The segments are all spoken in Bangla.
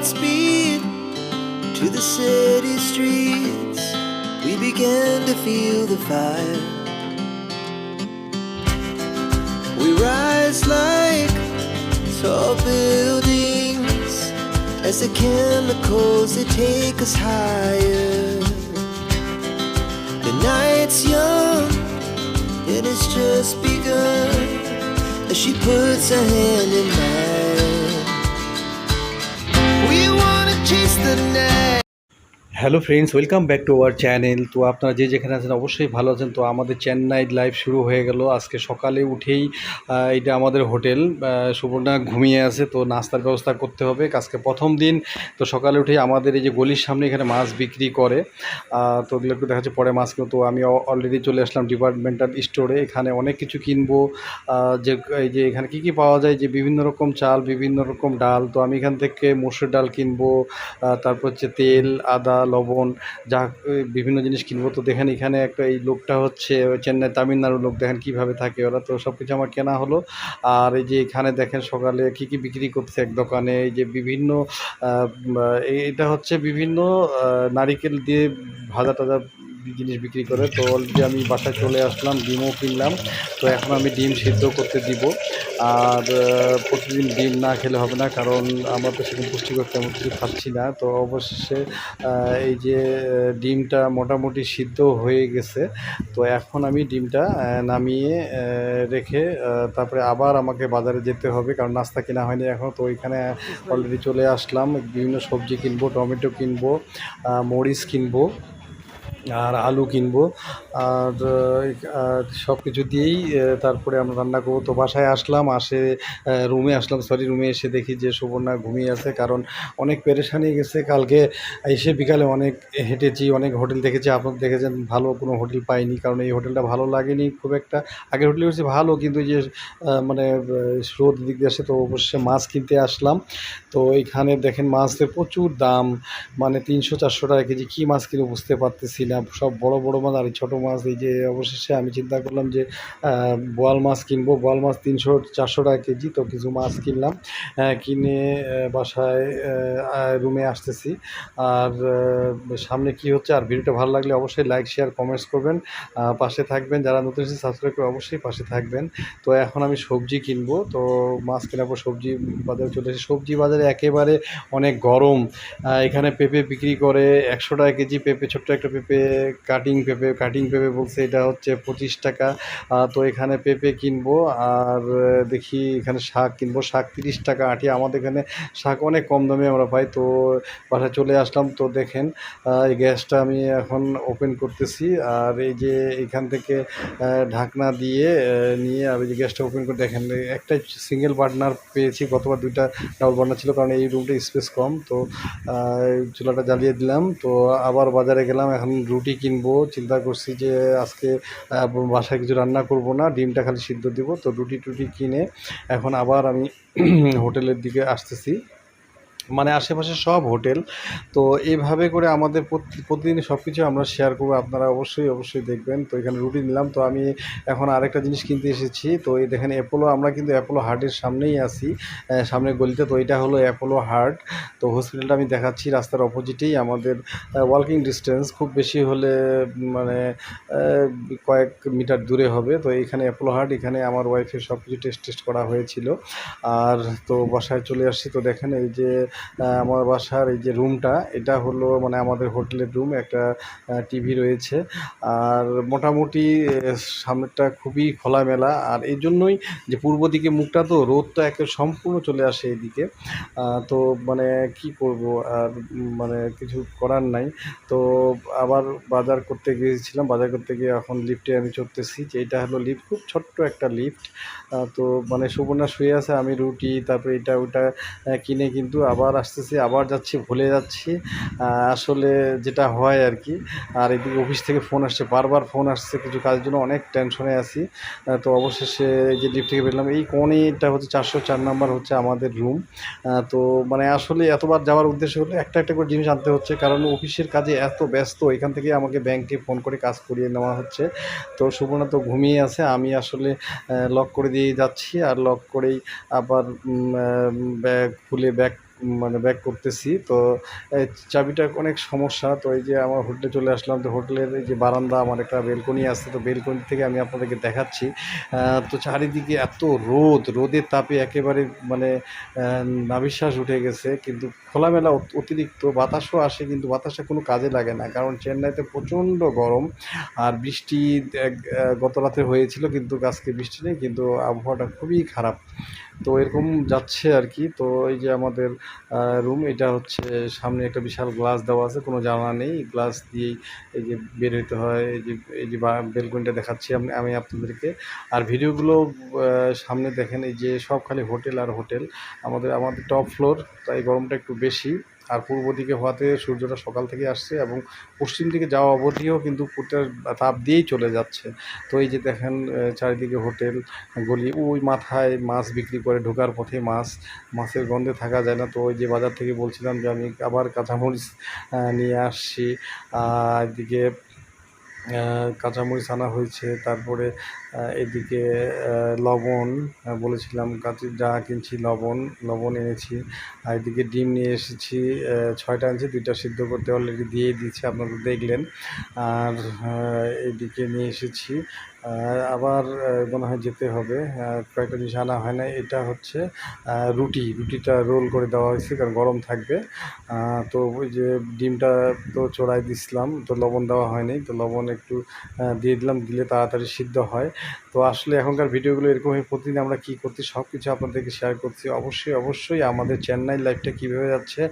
Godspeed to the city streets. We began to feel the fire. We rise like tall buildings as the chemicals, they take us higher. The night's young and it's just begun as she puts her hand in mine. We wanna chase the night. Hello friends, welcome back to our channel. তো আপনারা যে যেখানে আছেন অবশ্যই ভালো আছেন। তো আমাদের চেন্নাই লাইভ শুরু হয়ে গেল আজকে সকালে উঠেই। এটা আমাদের হোটেল, সুবর্ণা ঘুমিয়ে আছে, তো নাস্তার ব্যবস্থা করতে হবে। আজকে প্রথম দিন, তো সকালে উঠেই আমাদের এই যে গলির সামনে এখানে মাছ বিক্রি করে, তো ওগুলো একটু দেখা যাচ্ছে পরে মাছ কিনবো। তো আমি অলরেডি চলে আসলাম ডিপার্টমেন্টাল স্টোরে। এখানে অনেক কিছু কিনবো, যে এই যে এখানে কী কী পাওয়া যায়, যে বিভিন্ন রকম চাল, বিভিন্ন রকম ডাল। তো আমি এখান থেকে মসুর ডাল কিনবো, তারপর হচ্ছে তেল, আদা, লবণ, যা বিভিন্ন জিনিস কিনবো। তো দেখেন এখানে একটা, এই লোকটা হচ্ছে চেন্নাই তামিলনাড়ুর লোক, দেখেন কীভাবে থাকে ওরা। তো সব কিছু আমার কেনা হলো। আর এই যে এখানে দেখেন সকালে কী কী বিক্রি করছে এক দোকানে, এই যে বিভিন্ন এটা হচ্ছে বিভিন্ন নারিকেল দিয়ে ভাজা টাজা জিনিস বিক্রি করে। তো অলরেডি আমি বাসায় চলে আসলাম, ডিমও কিনলাম। তো এখন আমি ডিম সিদ্ধ করতে দিব। আর প্রতিদিন ডিম না খেলে হবে না, কারণ আমরা তো সেরকম পুষ্টিকর তেমন কিছু খাচ্ছি না। তো অবশেষে এই যে ডিমটা মোটামুটি সিদ্ধ হয়ে গেছে। তো এখন আমি ডিমটা নামিয়ে রেখে তারপরে আবার আমাকে বাজারে যেতে হবে, কারণ নাস্তা কেনা হয়নি এখন। তো ওইখানে অলরেডি চলে আসলাম, বিভিন্ন সবজি কিনবো, টমেটো কিনবো, মরিচ কিনবো, আর আলু কিনবো। আর সব কিছু দিয়েই তারপরে আমরা রান্না করবো। তো বাসায় আসলাম, রুমে এসে দেখি যে সুবর্ণা ঘুমিয়ে আছে, কারণ অনেক পেরেশানি গেছে। কালকে এসে বিকালে অনেক হেঁটেছি, অনেক হোটেল দেখেছি। আপনারা দেখেছেন, ভালো কোনো হোটেল পাইনি, কারণ এই হোটেলটা ভালো লাগেনি খুব একটা। আগের হোটেল হচ্ছে ভালো, কিন্তু যে মানে স্রোত দিক দিয়ে আসে। তো অবশ্যই মাছ কিনতে আসলাম। তো এইখানে দেখেন মাছের প্রচুর দাম, মানে 300-400 টাকা কেজি। কী মাছ কিনে বুঝতে পারতেছি না, সব বড় বড় মাছ আর ছোটো মাছ। এই যে অবশেষে আমি চিন্তা করলাম যে বোয়াল মাছ কিনবো। বোয়াল মাছ 300-400 টাকা কেজি। তো কিছু মাছ কিনলাম, কিনে বাসায় রুমে আসতেছি। আর সামনে কি হচ্ছে, আর ভিডিওটা ভালো লাগলে অবশ্যই লাইক, শেয়ার, কমেন্টস করবেন, পাশে থাকবেন। যারা নতুন এসে সাবস্ক্রাইব করে অবশ্যই পাশে থাকবেন। তো এখন আমি সবজি কিনবো, তো মাছ কেনার পর সবজি বাজারে চলে এসেছি। সবজি বাজারে একেবারে অনেক গরম। এখানে পেঁপে বিক্রি করে 100 টাকা কেজি। পেঁপে, ছোট্ট একটা পেঁপে, কাটিং পেঁপে বলছে, এটা হচ্ছে 25 টাকা। তো এখানে পেঁপে কিনবো। আর দেখি এখানে শাক কিনবো, শাক 30 টাকা আঁটি। আমাদের এখানে শাক অনেক কম দামে আমরা পাই। তো বাসায় চলে আসলাম। তো দেখেন এই গ্যাসটা আমি এখন ওপেন করতেছি। আর এই যে এখান থেকে ঢাকনা দিয়ে নিয়ে আমি যে গ্যাসটা ওপেন করে দেখেন, একটা সিঙ্গেল বার্নার পেয়েছি। গতবার 2টা ডাবল বার্নার ছিল, কারণ এই রুমটা স্পেস কম। তো চুলাটা জ্বালিয়ে দিলাম। তো আবার বাজারে গেলাম, এখন রুটি কিনবো। চিন্তা করছি যে আজকে বাসায় কিছু রান্না করব না, ডিমটা খালি সিদ্ধ দিব। তো রুটি টুটি কিনে এখন আবার আমি হোটেলের দিকে আসতেছি, মানে আশেপাশে সব হোটেল। তো এইভাবে করে আমাদের প্রতিদিন সব কিছু আমরা শেয়ার করবো, আপনারা অবশ্যই দেখবেন। তো এখানে রুটি নিলাম। তো আমি এখন আরেকটা জিনিস কিনতে এসেছি। তো এই দেখেন অ্যাপোলো, আমরা কিন্তু অ্যাপোলো হার্টের সামনেই আছি, সামনের গলিতে। তো এটা হলো অ্যাপোলো হার্ট। তো হসপিটালটা আমি দেখাচ্ছি, রাস্তার অপোজিটেই আমাদের, ওয়াকিং ডিস্টেন্স, খুব বেশি হলে মানে কয়েক মিটার দূরে হবে। তো এইখানে অ্যাপোলো হার্ট, এখানে আমার ওয়াইফের সব কিছু টেস্ট করা হয়েছিল। আর তো বাসায় চলে আসছি। তো দেখেন এই যে আমার বাসার এই যে রুমটা, এটা হলো মানে আমাদের হোটেলের রুম। একটা টিভি রয়েছে, আর মোটামুটি সামনেরটা খুবই খোলামেলা। আর এই জন্যই যে পূর্ব দিকে মুখটা, তো রোদটা একে সম্পূর্ণ চলে আসে এদিকে। তো মানে কি করব, আর মানে কিছু করার নাই। তো আবার বাজার করতে গিয়েছিলাম, বাজার করতে গিয়ে এখন লিফটে আমি চড়তেছি। যে এটা হলো লিফট, খুব ছোট্ট একটা লিফট। তো মানে সুবর্ণা শুয়ে আছে, আমি রুটি, তারপরে এটা ওটা কিনে কিন্তু আবার আসতেছি, আবার যাচ্ছি, ভুলে যাচ্ছি আসলে যেটা হয় আর কি। আর এদিকে অফিস থেকে ফোন আসছে, বারবার ফোন আসছে কিছু কাজের জন্য, অনেক টেনশনে আছি। তো অবশেষে যে লিফট থেকে বেরলাম, এই কোণেটা হচ্ছে 404 নাম্বার হচ্ছে আমাদের রুম। তো মানে আসলে এতবার যাওয়ার উদ্দেশ্য হলো একটা একটা করে জিনিস আনতে হচ্ছে, কারণ অফিসের কাজে এত ব্যস্ত। এখান থেকে আমাকে ব্যাংকে ফোন করে কাজ করিয়ে নেওয়া হচ্ছে। তো সুবর্ণা তো ঘুমিয়ে আছে, আমি আসলে লক করে দিয়ে যাচ্ছি, আর লক করেই আবার ব্যাগ খুলে ব্যাগ মানে ব্যাক করতেছি। তো এই চাবিটা অনেক সমস্যা। তো এই যে আমার হোটেলে চলে আসলাম, তো হোটেলের এই যে বারান্দা, আমার একটা বেলকনি আছে, তো বেলকনি থেকে আমি আপনাদেরকে দেখাচ্ছি। তো চারিদিকে এত রোদের তাপে একেবারে মানে নাভিশ্বাস উঠে গেছে, কিন্তু খোলামেলা অতিরিক্ত বাতাসও আসে, কিন্তু বাতাসটা কোনো কাজে লাগে না, কারণ চেন্নাইতে প্রচণ্ড গরম। আর বৃষ্টি গত রাতে হয়েছিল, কিন্তু আজকে বৃষ্টি নেই, কিন্তু আবহাওয়াটা খুবই খারাপ। তো এরকম যাচ্ছে আর কি। তো এই যে আমাদের রুম, এটা হচ্ছে সামনে একটা বিশাল গ্লাস দেওয়া আছে, কোনো জানালা নেই, গ্লাস দিয়েই এই যে বের হতে হয়। এই যে বেলকনিটা দেখাচ্ছি আমি আপনাদেরকে। আর ভিডিওগুলো সামনে দেখেন, এই যে সব খালি হোটেল আর হোটেল। আমাদের টপ ফ্লোর, তাই গরমটা একটু বেশি। আর পূর্ব দিকে হওয়াতে সূর্যটা সকাল থেকে আসছে, এবং পশ্চিম দিকে যাওয়া অবধিও কিন্তু পুরোটার তাপ দিয়েই চলে যাচ্ছে। তো এই যে দেখেন চারিদিকে হোটেল, গলি, ওই মাথায় মাছ বিক্রি করে, ঢোকার পথে মাছের গন্ধে থাকা যায় না। তো ওই যে বাজার থেকে বলছিলাম যে আমি আবার কাঁচামরিচ নিয়ে আসছি। এদিকে কাঁচামরিচ আনা হয়েছে, তারপরে এদিকে লবণ, বলেছিলাম কাঁচি যা কিনছি, লবণ এনেছি। আর এদিকে ডিম নিয়ে এসেছি, 6টা আনছি, 2টা সিদ্ধ করতে অলরেডি দিয়ে দিয়েছি, আপনারা দেখলেন। আর এদিকে নিয়ে এসেছি, আবার মনে হয় যেতে হবে, কয়েকটা জিনিস আনা হয় না। এটা হচ্ছে রুটিটা রোল করে দেওয়া হয়েছে, কারণ গরম থাকবে। তো ওই যে ডিমটা তো চড়াই দিছিলাম, তো লবণ দেওয়া হয়নি, তো লবণ একটু দিয়ে দিলাম, দিলে তাড়াতাড়ি সিদ্ধ হয়। তো আসলে এখনকার ভিডিওগুলো এরকমই, প্রতিদিন আমরা কী করছি সব কিছু আপনাদেরকে শেয়ার করছি। অবশ্যই আমাদের চেন্নাই লাইফটা কীভাবে যাচ্ছে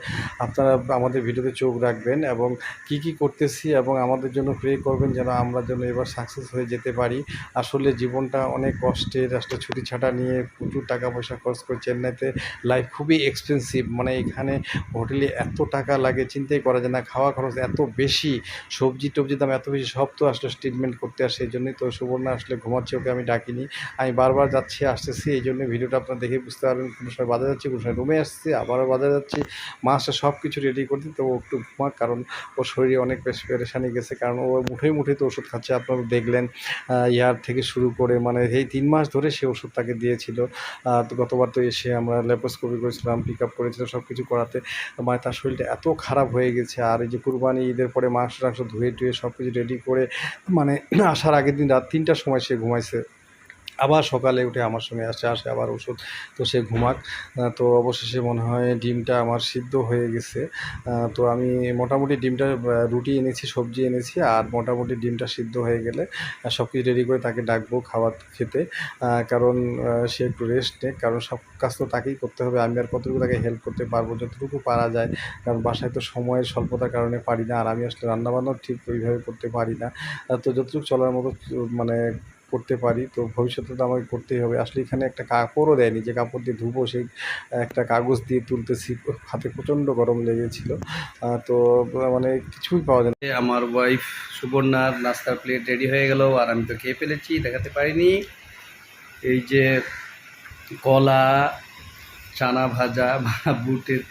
আপনারা আমাদের ভিডিওতে চোখ রাখবেন, এবং কি করতেছি, এবং আমাদের জন্য প্রে করবেন যেন আমরা যেন এবার সাকসেস হয়ে যেতে পারি। আসলে জীবনটা অনেক কষ্টের, একটা ছুটি ছাটা নিয়ে প্রচুর টাকা পয়সা খরচ করে চেন্নাইতে লাইফ খুবই এক্সপেন্সিভ, মানে এখানে হোটেলে এত টাকা লাগে চিন্তাই করা যায় না, খাওয়া খরচ এত বেশি, সবজির দাম এত বেশি, সব তো আসলে ট্রিটমেন্ট করতে আসে। এই জন্যই তো সুবর্ণা আসলে ঘুমাচ্ছে, ওকে আমি ডাকিনি, আমি বারবার যাচ্ছি আসতেছি, এই জন্য ভিডিওটা আপনারা দেখে বুঝতে পারবেন, কোনো সময় বাজার যাচ্ছি, কোনো সময় রুমে আসছি, আবারও বাজার যাচ্ছি, মাছটা সব কিছু রেডি করতে। তো ও একটু ঘুমাক, কারণ ওর শরীরে অনেক বেশি পেরেশানি গেছে, কারণ ও মুঠোই তো ওষুধ খাচ্ছে, আপনারা দেখলেন। ইয়ার থেকে শুরু করে মানে এই 3 মাস ধরে সে ওষুধ তাকে দিয়েছিল। তো গতবার তো এসে আমরা ল্যাপ্রোস্কোপি করেছিলাম, পিক আপ করেছিলাম, সব কিছু করাতে মানে তার শরীরটা এত খারাপ হয়ে গেছে। আর এই যে কুরবানি ঈদের পরে মাংস টাংস ধুয়ে টুয়ে সব কিছু রেডি করে, মানে আসার আগের দিন রাত 3টার সময় সে ঘুমাইছে, আবার সকালে উঠে আমার সঙ্গে আসে আবার ওষুধ। তো সে ঘুমাক। তো অবশেষে মনে হয় ডিমটা আমার সিদ্ধ হয়ে গেছে। তো আমি মোটামুটি ডিমটা, রুটি এনেছি, সবজি এনেছি, আর মোটামুটি ডিমটা সিদ্ধ হয়ে গেলে সব কিছু রেডি করে তাকে ডাকবো খাবার খেতে। কারণ সে একটু রেস্ট নেক, কারণ সব কাজ তো তাকেই করতে হবে, আমি আর কতটুকু তাকে হেল্প করতে পারবো, যতটুকু পারা যায়, কারণ বাসায় তো সময়ের স্বল্পতার কারণে পারি না, আর আমি আসলে রান্নাবান্নাও ঠিক ওইভাবে করতে পারি না। তো যতটুকু চলার মতো মানে করতে পারি, তো ভবিষ্যতে তো আমাকে করতেই হবে। আসলে এখানে একটা কাপড়ও দেয়নি, যে কাপড় দিয়ে ধুবো, সেই একটা কাগজ দিয়ে তুলতেছি, হাতে প্রচণ্ড গরম লেগেছিল। তো মানে কিছুই পাওয়া যায় না। আমার ওয়াইফ সুবর্ণার নাস্তার প্লেট রেডি হয়ে গেল, আর আমি তো খেয়ে ফেলেছি, দেখাতে পারিনি। এই যে কলা, চানা ভাজা, বুটের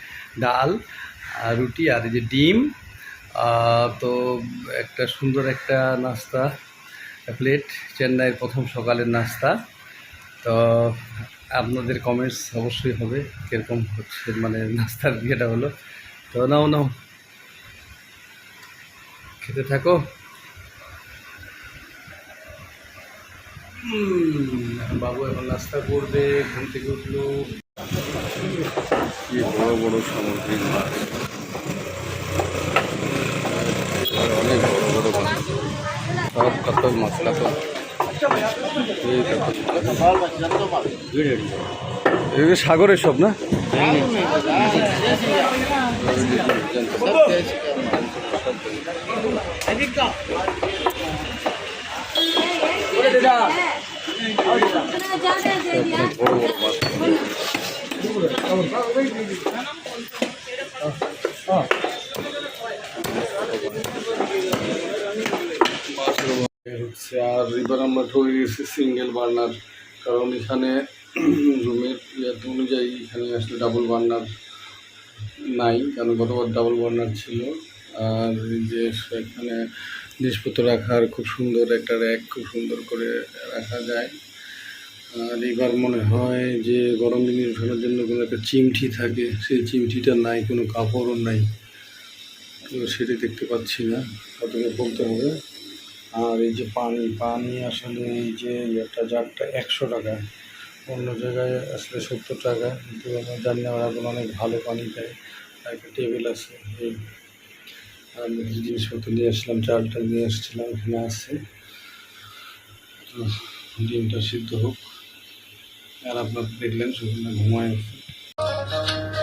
ডাল, আর রুটি, আর এই যে ডিম। তো একটা সুন্দর একটা নাস্তা প্লেট, চেন্নাইয়ের প্রথম সকালের নাস্তা। তো আপনাদের কমেন্টস অবশ্যই হবে কীরকম হচ্ছে, মানে নাস্তার ইয়েটা হলো। তো নাও খেতে থাকো। বাবু এখন নাস্তা করবে, ঘুম থেকে উঠলো। কি বড় বড় সামুদ্রিক মাছ, অনেক বড় মাছ, সব কাতল মাছ, কাতল। এগুলো সাগরের সব না? হচ্ছে। আর এবার আমরা ঢুকে গেছি সিঙ্গেল বার্নার, কারণ এখানে রুমের ইয়ার অনুযায়ী এখানে আসলে ডাবল বার্নার নাই, কারণ গতবার ডাবল বার্নার ছিল। আর এই যে এখানে জিনিসপত্র রাখার খুব সুন্দর একটা র্যাক, খুব সুন্দর করে রাখা যায়। আর এবার মনে হয় যে গরম দিনে উঠানোর জন্য কোনো একটা চিমটি থাকে, সেই চিমটিটা নাই, কোনো কাপড়ও নাই, তো সেটি দেখতে পাচ্ছি না, ওটাকে বলতে হবে। আর এই যে পানি পানি আসলে এই যে একটা জারটা 100 টাকা, অন্য জায়গায় আসলে 70 টাকা, কিন্তু আমরা জানি না ওরা এখন অনেক ভালো পানি দেয়। আর একটা টেবিল আছে, এই আমি কিছু জিনিসপত্র নিয়ে আসলাম, চালটা নিয়ে আসছিলাম, এখানে আছে। তো ডিমটা সিদ্ধ হোক। আর আপনার দেখলেন সুন্দর ঘুমায় আছে।